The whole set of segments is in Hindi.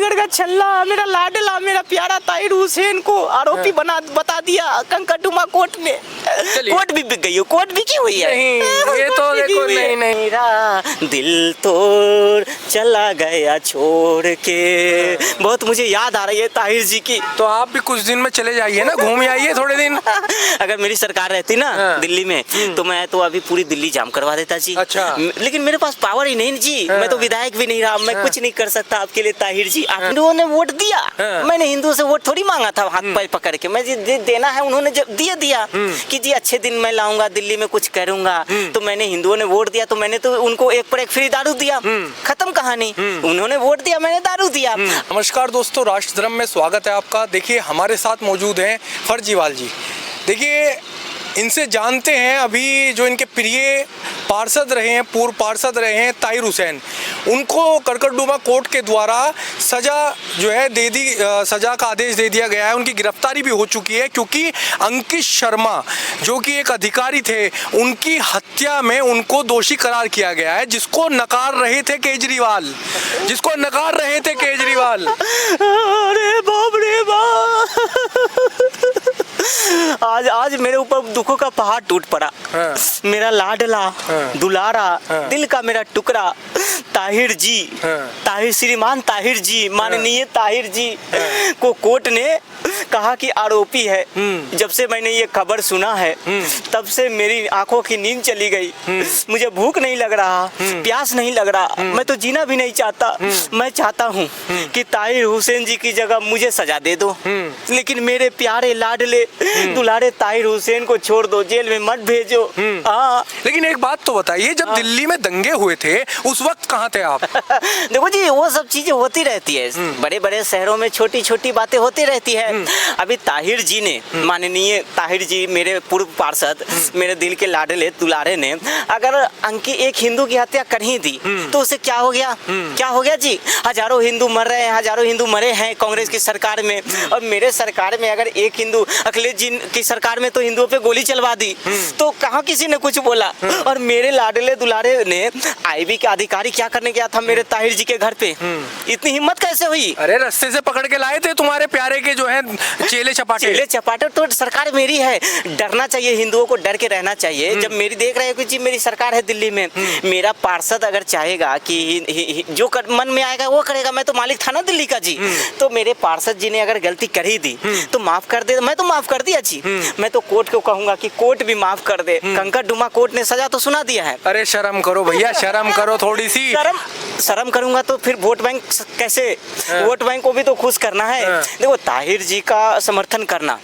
छत्तीसगढ़ का छल्ला, मेरा लाडला, मेरा प्यारा ताहिर हुसैन को आरोपी बता दिया कंकटुमा कोर्ट ने। कोर्ट भी बिक गई हो, कोर्ट बिकी हुई है। नहीं, ये तो देखो, नहीं नहीं, मेरा दिल तोड़ चला गया छोड़ के। बहुत मुझे याद आ रही है ताहिर जी की। तो आप भी कुछ दिन में चले जाइए ना, घूम आइए थोड़े दिन। अगर मेरी सरकार रहती ना दिल्ली में, तो मैं तो अभी पूरी दिल्ली जाम करवा देता जी। अच्छा। लेकिन मेरे पास पावर ही नहीं जी, मैं तो विधायक भी नहीं रहा, मैं कुछ नहीं कर सकता आपके लिए ताहिर जी। आप हिंदुओं ने वोट दिया, मैंने हिंदुओं से वोट थोड़ी मांगा था हाथ पैर पकड़ के, मैं देना है उन्होंने जब दिया कि जी अच्छे दिन मैं लाऊंगा, दिल्ली में कुछ करूंगा, तो मैंने हिंदुओं ने वोट दिया, तो मैंने तो उनको एक पर एक फ्री दारू दिया, खत्म कहानी। उन्होंने वोट दिया, मैंने दारू दिया। नमस्कार दोस्तों, राष्ट्रधर्म में स्वागत है आपका। देखिए हमारे साथ मौजूद हैं फर्जीवाल जी। देखिए इनसे जानते हैं, अभी जो इनके प्रिय पार्षद रहे हैं, पूर्व पार्षद रहे हैं ताहिर हुसैन, उनको कड़कड़डुमा कोर्ट के द्वारा सजा जो है सजा का आदेश दे दिया गया है। उनकी गिरफ्तारी भी हो चुकी है, क्योंकि अंकित शर्मा जो कि एक अधिकारी थे, उनकी हत्या में उनको दोषी करार किया गया है, जिसको नकार रहे थे केजरीवाल। अरे बाप रे बाप, आज मेरे ऊपर दुखों का पहाड़ टूट पड़ा। मेरा लाडला, दुलारा, दिल का मेरा टुकड़ा ताहिर जी, श्रीमान ताहिर जी, माननीय ताहिर जी को कोर्ट ने कहा कि आरोपी है। जब से मैंने ये खबर सुना है, तब से मेरी आंखों की नींद चली गई। मुझे भूख नहीं लग रहा, प्यास नहीं लग रहा, मैं तो जीना भी नहीं चाहता। मैं चाहता हूँ कि ताहिर हुसैन जी की जगह मुझे सजा दे दो, लेकिन मेरे प्यारे लाडले दुलारे ताहिर हुसैन को छोड़ दो, जेल में मत भेजो। हाँ, लेकिन एक बात तो बताइए, जब दिल्ली में दंगे हुए थे उस वक्त कहाँ थे आप? देखो जी, वो सब चीजें होती रहती है, बड़े बड़े शहरों में छोटी छोटी बातें होती रहती है। अभी ताहिर जी ने, माननीय ताहिर जी, मेरे पूर्व पार्षद, मेरे दिल के लाडले दुलारे ने अगर एक हिंदू की हत्या कर ही दी, तो उसे क्या हो गया? क्या हो गया जी? हजारों हिंदू मर रहे हैं, हजारों हिंदू मरे हैं कांग्रेस की सरकार में, और मेरे सरकार में अगर एक हिंदू, अखिलेश जी की सरकार में तो हिंदुओं पे गोली चलवा दी, तो कहाँ किसी ने कुछ बोला? और मेरे लाडले दुलारे ने आईबी का अधिकारी क्या करने गया था मेरे ताहिर जी के घर पे? इतनी हिम्मत कैसे हुई? अरे रास्ते से पकड़ के लाए थे तुम्हारे प्यारे के जो है चेले चपाटे। तो सरकार मेरी है, डरना चाहिए, हिंदुओं को डर के रहना चाहिए। जब मेरी देख रहे हो कि जी मेरी सरकार है दिल्ली में, मेरा पार्षद अगर चाहेगा कि जो मन में आएगा वो करेगा, मैं तो मालिक था ना दिल्ली का जी। तो मेरे पार्षद जी ने अगर गलती कर ही दी तो माफ कर दे, मैं तो माफ कर दिया जी। मैं तो कोर्ट को कहूंगा कि कोर्ट भी माफ कर दे। कंकटडुमा कोर्ट ने सजा तो सुना दिया है। अरे शर्म करो भैया, शर्म करो थोड़ी सी। शर्म करूंगा तो फिर वोट बैंक कैसे? वोट बैंक को भी तो खुश करना है। देखो ताहिर जी का समर्थन करना,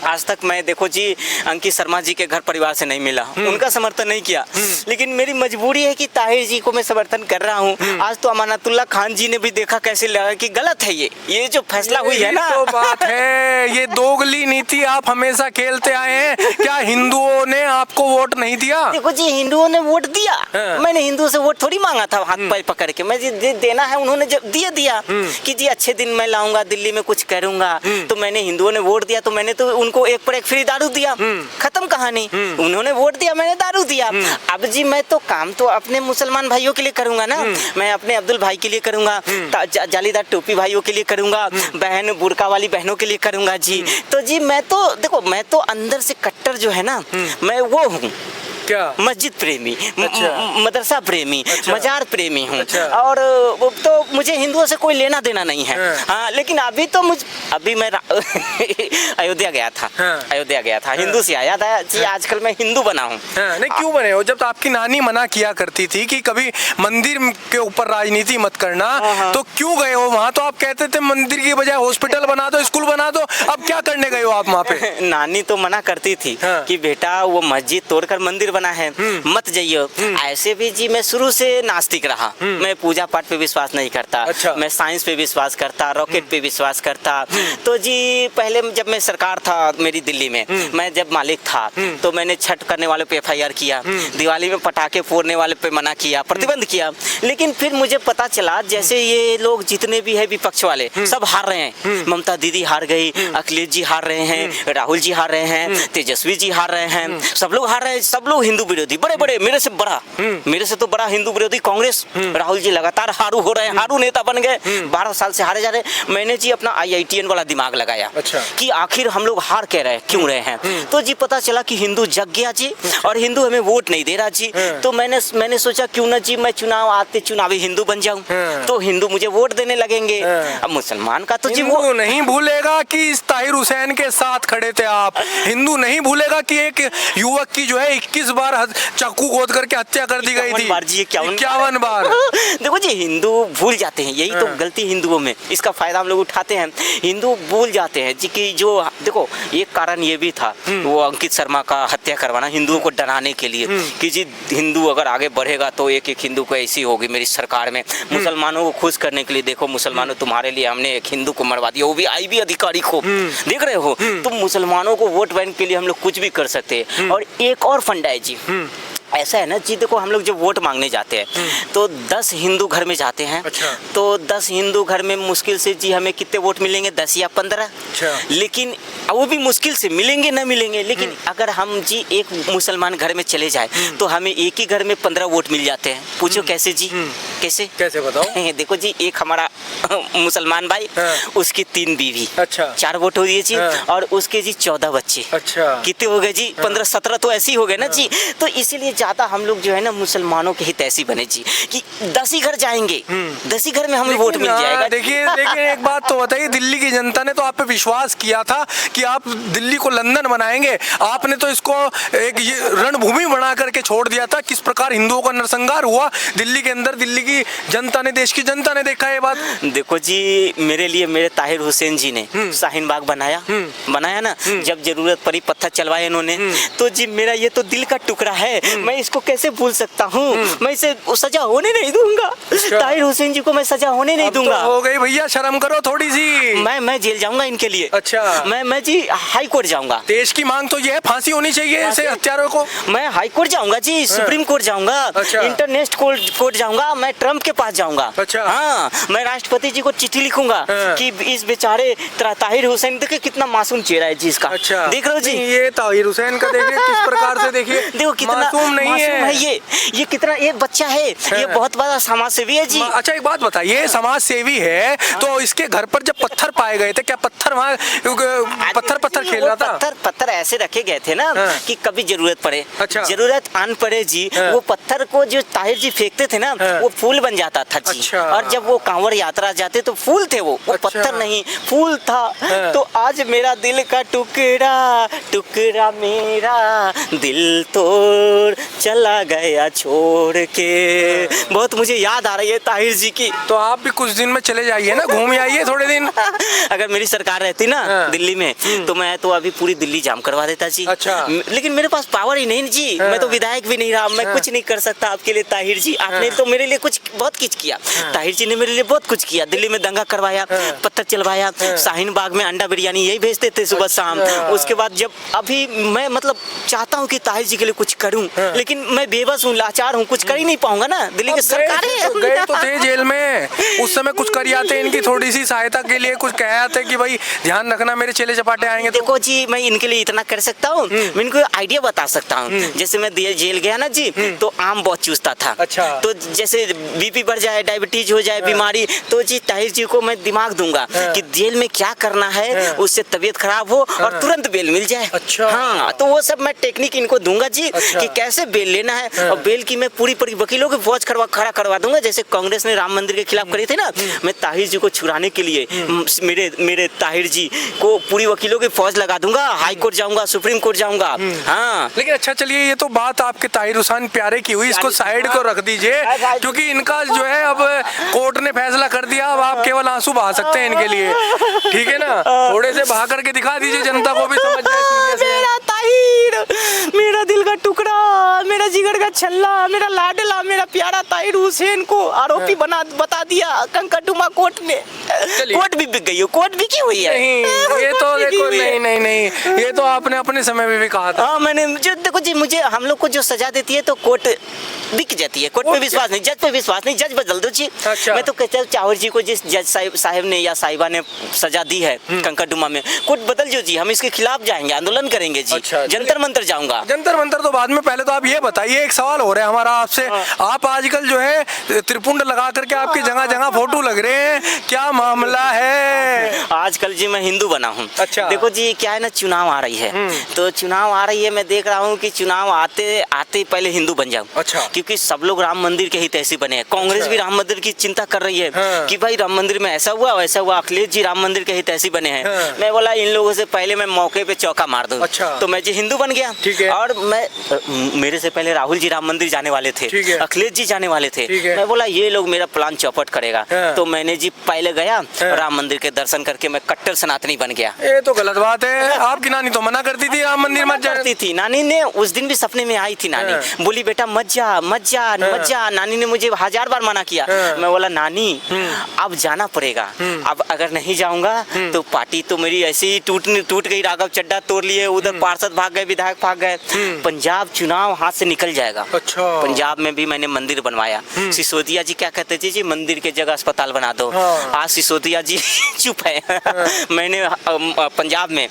आज तक मैं, देखो जी, अंकित शर्मा जी के घर परिवार से नहीं मिला, उनका समर्थन नहीं किया, लेकिन मेरी मजबूरी है कि ताहिर जी को मैं समर्थन कर रहा हूँ। आज तो अमानतुल्लाह खान जी ने भी देखा कैसे लगा कि गलत है ये जो फैसला हुई है ना। तो बात है, ये दोगली नीति आप हमेशा खेलते आए हैं। क्या हिंदुओं ने आपको वोट नहीं दिया? देखो जी, हिंदुओं ने वोट दिया, मैंने हिंदुओं से वोट थोड़ी मांगा था हाथ पैर पकड़ के, मैं देना है उन्होंने जब दिया कि जी अच्छे दिन मैं लाऊंगा, दिल्ली में कुछ करूंगा, तो मैंने हिंदुओं ने वोट दिया, तो मैंने तो उनको एक पर एक फ्री दारू दिया, खत्म कहानी। उन्होंने वोट दिया, मैंने दारू दिया। अब जी मैं तो काम तो अपने मुसलमान भाइयों के लिए करूंगा ना, मैं अपने अब्दुल भाई के लिए करूंगा, जालीदार टोपी भाइयों के लिए करूंगा, बहन बुर्का वाली बहनों के लिए करूंगा जी। तो जी मैं तो अंदर से कट्टर जो है ना, मैं वो हूँ, क्या? मस्जिद प्रेमी, मदरसा प्रेमी, अच्छा। मजार प्रेमी हूँ। अच्छा। और तो मुझे हिंदुओं से कोई लेना देना नहीं है। हाँ, लेकिन अभी मैं अयोध्या गया था, हिंदू से आया था जी। आजकल मैं हिंदू बना हूँ। नहीं, क्यों बने हो? जब तो आपकी नानी मना किया करती थी कि कभी मंदिर के ऊपर राजनीति मत करना, तो क्यों गए हो वहाँ? तो आप कहते थे मंदिर की बजाय हॉस्पिटल बना दो, स्कूल बना दो। अब क्या करने गए हो आप वहाँ पे? नानी तो मना करती थी कि बेटा वो मस्जिद तोड़कर मंदिर बना है, मत जाइयो। ऐसे भी जी मैं शुरू से नास्तिक रहा, मैं पूजा पाठ पे विश्वास नहीं करता। अच्छा। मैं साइंस पे विश्वास करता, रॉकेट पे विश्वास करता। तो जी पहले जब मैं सरकार था मेरी दिल्ली में, मैं जब मालिक था, तो मैंने छठ करने वाले पे FIR किया, दिवाली में पटाखे फोड़ने वाले पे मना किया, प्रतिबंध किया। लेकिन फिर मुझे पता चला जैसे ये लोग जितने भी है विपक्ष वाले सब हार रहे हैं। ममता दीदी हार गई, अखिलेश जी हार रहे हैं, राहुल जी हार रहे हैं, तेजस्वी जी हार रहे हैं, सब लोग हार रहे हैं, सब लोग हिंदू विरोधी बड़े बड़े मेरे से तो बड़ा हिंदू विरोधी कांग्रेस राहुल जी लगातार हारू हो रहे हैं, हारू नेता बन गए, 12 साल से हारे जा रहे हैं। मैंने जी अपना IITN वाला दिमाग लगाया कि आखिर हम लोग हार कह रहे हैं, क्यों रहे हैं। तो जी पता चला कि हिंदू जग गया जी, और हिंदू हमें वोट नहीं दे रहा जी। तो मैंने सोचा क्यों ना जी मैं चुनाव आते चुनावी हिंदू बन जाऊं, तो हिंदू मुझे वोट देने लगेंगे। अब मुसलमान का तो जी वो नहीं भूलेगा कि इस ताहिर हुसैन के साथ खड़े थे आप। हिंदू नहीं भूलेगा कि एक युवक की जो है 21 बार चाकू गोद करके हत्या कर दी गई थी। 51 बार। देखो जी हिंदू भूल जाते हैं, यही तो गलती हिंदुओं में, इसका फायदा हम लोग उठाते हैं। हिंदू भूल जाते हैं जी कि जो देखो एक कारण ये भी था वो अंकित शर्मा का हत्या करवाना हिंदुओं को डराने के लिए कि जी हिंदू अगर आगे बढ़ेगा तो एक एक हिंदू को ऐसी होगी मेरी सरकार में। मुसलमानों को खुश करने के लिए देखो मुसलमानों तुम्हारे लिए हमने एक हिंदू को मरवा दिया, वो भी IB अधिकारी को, देख रहे हो। तुम मुसलमानों को वोट बैंक के लिए हम लोग कुछ भी कर सकते हैं। और एक और फंडा है जी, ऐसा है ना जी, देखो हम लोग जब वोट मांगने जाते हैं तो 10 हिंदू घर में जाते हैं। तो 10 हिंदू घर में मुश्किल से जी हमें कितने वोट मिलेंगे, 10 या 15। लेकिन वो भी मुश्किल से मिलेंगे ना मिलेंगे। लेकिन अगर हम जी एक मुसलमान घर में चले जाए तो हमें एक ही घर में 15 वोट मिल जाते हैं। पूछो कैसे जी, कैसे बताओ। देखो जी एक हमारा मुसलमान भाई, उसकी 3 बीवी, 4 वोट हो दिए जी, और उसके जी 14 बच्चे, कितने हो गए जी, 15-17 तो ऐसे ही हो गए ना जी। तो इसीलिए ज्यादा हम लोग जो है ना मुसलमानों के हित ऐसी बने जी कि 10 ही घर जाएंगे, 10 ही घर में हमें वोट मिल जाएगा। देखिए एक बात तो बताइए, दिल्ली की जनता ने तो आप पे विश्वास किया था कि आप दिल्ली को लंदन बनाएंगे, आपने तो इसको एक रणभूमि बना करके छोड़ दिया था। किस प्रकार हिंदुओं का नरसंहार हुआ दिल्ली के अंदर, दिल्ली की जनता ने, देश की जनता ने देखा ये बात। देखो जी मेरे लिए मेरे ताहिर हुसैन जी ने शाहीन बाग बनाया ना, जब जरूरत पड़ी पत्थर चलवाए इन्होंने। तो जी मेरा ये तो दिल का टुकड़ा है, मैं इसको कैसे भूल सकता हूँ। मैं इसे सजा होने नहीं दूंगा, ताहिर हुसैन जी को मैं सजा होने नहीं दूंगा। तो हो गई भैया, शर्म करो थोड़ी सी। मैं जेल जाऊंगा इनके लिए। मैं जी हाई कोर्ट जाऊंगा। देश की मांग तो ये है, फांसी होनी चाहिए ऐसे हत्यारों को। मैं हाई कोर्ट जाऊंगा जी, सुप्रीम कोर्ट जाऊंगा, इंटरनेशनल कोर्ट जाऊंगा, मैं ट्रम्प के पास जाऊंगा। हाँ, मैं राष्ट्रपति जी को चिट्ठी लिखूंगा कि इस बेचारे ताहिर हुसैन, देखिए कितना मासूम चेहरा है जी इसका। देख रहे हो जी, ये ताहिर हुसैन का देखिए किस प्रकार से, देखिए देखो कितना मासूम नहीं है ये कितना एक बच्चा है, ये बहुत बड़ा समाज सेवी है जी। अच्छा एक बात बताइए, समाज सेवी है तो इसके घर पर जब पत्थर पाए गए थे, क्या पत्थर वहाँ पत्थर खेल रहा था? पत्थर ऐसे रखे गए थे ना कि कभी जरूरत पड़े, जरूरत आन पड़े जी, वो पत्थर को जो ताहिर जी फेंकते थे ना वो फूल बन जाता था जी। और जब वो कांवड़ यात्रा जाते तो फूल थे, वो पत्थर नहीं फूल था। तो आज मेरा दिल का टुकड़ा मेरा दिल तोड़ चला गया छोड़ के। बहुत मुझे याद आ रही है ताहिर जी की। तो आप भी कुछ दिन में चले जाइए ना, घूम आइए थोड़े दिन। अगर मेरी सरकार रहती ना दिल्ली में तो मैं तो अभी पूरी दिल्ली जाम करवा देता जी। लेकिन मेरे पास पावर ही नहीं जी, मैं तो विधायक भी नहीं रहा, मैं कुछ नहीं कर सकता आपके लिए। ताहिर जी आपने तो मेरे लिए बहुत कुछ किया, ताहिर जी ने मेरे लिए बहुत कुछ किया। दिल्ली में दंगा करवाया, पत्थर चलवाया, शाहीन बाग में अंडा बिरयानी यही भेजते थे सुबह शाम। उसके बाद जब अभी मैं मतलब चाहता हूँ कि ताहिर जी के लिए कुछ करूँ, लेकिन मैं बेबस हूँ, लाचार हूँ, कुछ कर ही नहीं पाऊंगा ना। दिल्ली की सरकार है। गए तो थे जेल में, उस समय कुछ कर आते, इनकी थोड़ी सी सहायता के लिए कुछ कह आते कि भाई ध्यान रखना मेरे चेले चपाटे आएंगे। देखो जी मैं इनके लिए इतना कर सकता हूँ, मैं इनको आइडिया बता सकता हूँ। जैसे मैं जेल गया ना जी तो आम बहुत चूसता था। तो जैसे BP बढ़ जाए, डायबिटीज हो जाए, बीमारी, तो जी ताहिर जी को मैं दिमाग दूंगा कि जेल में क्या करना है उससे तबीयत खराब हो और तुरंत बेल मिल जाए। हाँ, तो वो सब मैं टेक्निक इनको दूंगा जी कि कैसे बेल लेना है। और बेल की मैं पूरी वकीलों की फौज खड़ा करवा दूंगा। जैसे कांग्रेस ने राम मंदिर के खिलाफ करी थी ना, मैं ताहिर जी को छुड़ाने के लिए मेरे ताहिर जी को पूरी वकीलों की फौज लगा दूंगा, हाई कोर्ट जाऊंगा, सुप्रीम कोर्ट जाऊंगा। हाँ, लेकिन अच्छा चलिए, ये तो बात आपके ताहिर हुसैन प्यारे की हुई, इसको साइड को रख दीजिए क्योंकि इनका जो है अब कोर्ट ने फैसला कर दिया, अब आप केवल आंसू बहा सकते हैं इनके लिए, ठीक है ना? थोड़े से बहा करके दिखा दीजिए, जनता को भी समझ जाए। मेरा ताहिर, मेरा दिल का टुकड़ा, मेरा जिगर का छल्ला, मेरा लाडला, मेरा प्यारा ताहिर हुसैन को आरोपी बता दिया कंकटुमा कोर्ट ने। कोर्ट भी बिक गई है, कोर्ट बिकी हुई है। नहीं, ये तो देखो, नहीं, ये तो आपने अपने समय में भी कहा था। हाँ, मैंने देखो जी, मुझे हम लोग को जो सजा देती है तो कोर्ट बिक जाती है। कोर्ट पे विश्वास नहीं, जज पे विश्वास नहीं, जज बदल दो जी। मैं तो कहता हूँ चावर जी को जिस जज साहब ने या साहिबा ने सजा दी है कंकटुमा में, कोर्ट बदल जो जी, हम इसके खिलाफ जाएंगे, आंदोलन करेंगे जी। अच्छा, जंतर मंतर जाऊंगा। जंतर मंतर तो बाद में, पहले तो आप ये बताइए, एक सवाल हो रहा है हमारा आपसे, आप आजकल जो है त्रिपुंड लगा करके आपकी जगह जगह फोटो लग रहे हैं, क्या मामला है? आजकल जी मैं हिंदू बना हूँ। अच्छा। देखो जी क्या है ना, चुनाव आ रही है, तो चुनाव आ रही है, मैं देख रहा हूँ कि चुनाव आते आते पहले हिंदू बन जाऊं। अच्छा। क्योंकि सब लोग राम मंदिर के हितैषी बने हैं। कांग्रेस भी राम मंदिर की चिंता कर रही है कि भाई राम मंदिर में ऐसा हुआ वैसा हुआ। अखिलेश जी राम मंदिर के हितैषी बने हैं। मैं बोला इन लोगों से पहले मैं मौके पे चौका मार दूं। अच्छा। तो मैं जी हिंदू बन गया। ठीक है। और मैं मेरे से पहले राहुल जी राम मंदिर जाने वाले थे, ठीक है। अखिलेश जी जाने वाले थे। ठीक है। मैं बोला ये लोग मेरा प्लान चौपट करेगा, हाँ। तो मैंने जी पहले गया राम मंदिर के दर्शन करके मैं कट्टर सनातनी बन गया। ये तो गलत बात है, आपकी नानी तो मना करती थी राम मंदिर मत जाती करती थी। नानी ने उस दिन भी सपने में आई थी, नानी बोली बेटा मत जा मत जा मत जा। नानी ने मुझे 1000 बार मना किया। मैं बोला नानी अब जाना पड़ेगा, अब अगर नहीं जाऊंगा तो पार्टी तो मेरी ऐसे ही टूट गई। राघव चड्डा तोड़ लिए, उधर पार्षद भाग गए, विधायक भाग गए, पंजाब चुनाव हाथ से निकल जाएगा। अच्छा। पंजाब में भी मैंने मंदिर बनवाया। सिसोदिया जी क्या कहते थे जी, मंदिर के जगह अस्पताल बना दो। आज सिसोदिया जी चुप है। मैंने पंजाब में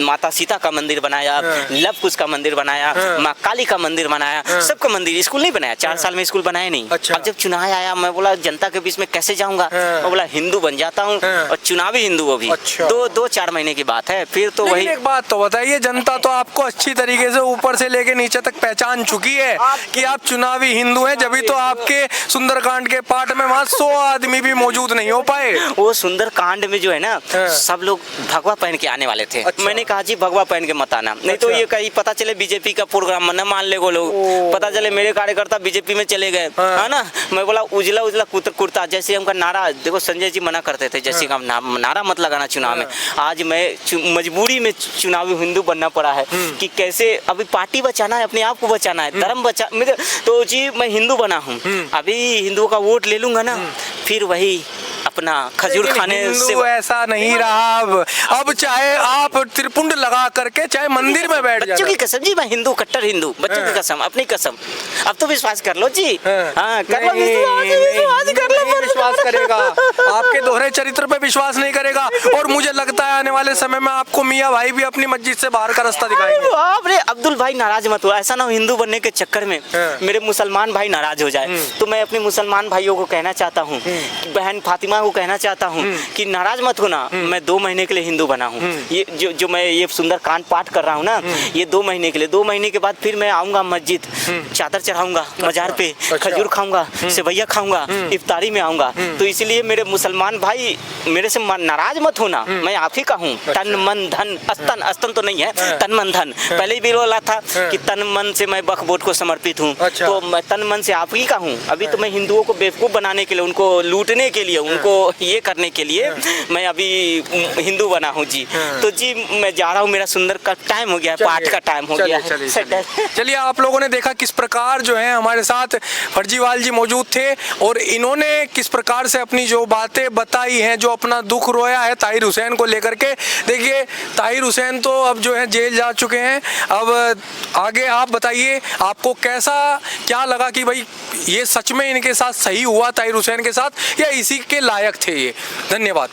माता सीता का मंदिर बनाया, लव कुश का मंदिर बनाया, माँ काली का मंदिर बनाया, सबका मंदिर। स्कूल नहीं बनाया, 4 साल में स्कूल बनाया नहीं। अच्छा। अब जब चुनाव आया मैं बोला जनता के बीच में कैसे जाऊंगा, मैं बोला हिंदू बन जाता हूँ और चुनावी हिंदू वो भी। अच्छा। 2-4 महीने की बात है, फिर तो वही। एक बात तो बताइए, जनता तो आपको अच्छी तरीके से ऊपर से लेके नीचे तक पहचान चुकी है कि आप चुनावी हिंदू हैं, जब तो आपके सुंदरकांड के पाठ में वहाँ 100 आदमी भी मौजूद नहीं हो पाए। वो सुंदरकांड में जो है ना, सब लोग भगवा पहन के आने वाले थे। अच्छा। मैंने कहा जी भगवा पहन के मत आना, नहीं तो ये कहीं पता चले बीजेपी का प्रोग्राम न मान ले वो लोग, पता चले मेरे कार्यकर्ता बीजेपी में चले गए, है ना। मैं बोला उजला उजला कुर्ता, जैसे हमका नारा देखो, संजय जी मना करते थे जैसे हम नारा मत लगाना चुनाव में। आज मैं मजबूरी में चुनावी हिंदू बनना पड़ा है कि कैसे अभी पार्टी बचाना है, अपने आप को बचाना है, धर्म बचा। तो जी मैं हिंदू बना हूँ, अभी हिंदुओं का वोट ले लूंगा ना, फिर वही अपना खजूर खाने से। ऐसा नहीं रहा अब चाहे आप त्रिपुंड लगा करके चाहे मंदिर में बैठ जाए। बच्चों की कसम जी, मैं हिंदू, कट्टर हिंदू, बच्चों की कसम, अपनी कसम। अब तो विश्वास कर लो जी। हाँ कर लो, विश्वास कर लो। विश्वास करेगा, आपके दोहरे चरित्र पे विश्वास नहीं करेगा। और मुझे लगता है आने वाले समय में आपको मियाँ भाई भी अपनी मस्जिद से बाहर का रास्ता दिखाएंगे। अरे अब्दुल भाई नाराज मत हो, ऐसा ना हो हिंदू बनने के चक्कर में मेरे मुसलमान भाई नाराज हो जाए। तो मैं अपने मुसलमान भाइयों को कहना चाहता हूँ, बहन फातिमा को कहना चाहता हूँ कि नाराज मत होना। मैं 2 महीने के लिए हिंदू बना हूँ। ये जो मैं ये सुंदरकांड पाठ कर रहा हूँ ना, ये 2 महीने के लिए। 2 महीने के बाद फिर मैं आऊंगा मस्जिद, चादर चढ़ाऊंगा मजार पे, खजूर खाऊंगा, सेवैया खाऊंगा, इफ्तारी में आऊंगा। तो इसलिए मेरे मुसलमान भाई मेरे से नाराज मत होना, मैं आप ही का हूँ। तन मन धन अस्तन, अस्तन तो नहीं है, तन मन धन। पहले ही बोला था कि तन मन से मैं बखबोट को समर्पित हूँ। तो मैं तन मन से आप ही का हूँ। अभी तो मैं हिंदुओं को बेवकूफ बनाने के लिए, उनको लूटने के लिए, उनको ये करने के लिए मैं अभी हिंदू बना हूँ जी। तो जी मैं जा रहा हूँ, मेरा सुंदर का टाइम हो गया, पाठ का टाइम हो गया। चलिए आप लोगों ने देखा किस प्रकार जो है हमारे साथ फर्जीवाल जी मौजूद थे और इन्होंने किस प्रकार से अपनी जो बातें बताई हैं, जो अपना दुख रोया है ताहिर हुसैन को लेकर के। देखिए ताहिर हुसैन तो अब जो है जेल जा चुके हैं। अब आगे आप बताइए आपको कैसा क्या लगा कि भाई ये सच में इनके साथ सही हुआ ताहिर हुसैन के साथ, या इसी के लायक थे ये। धन्यवाद।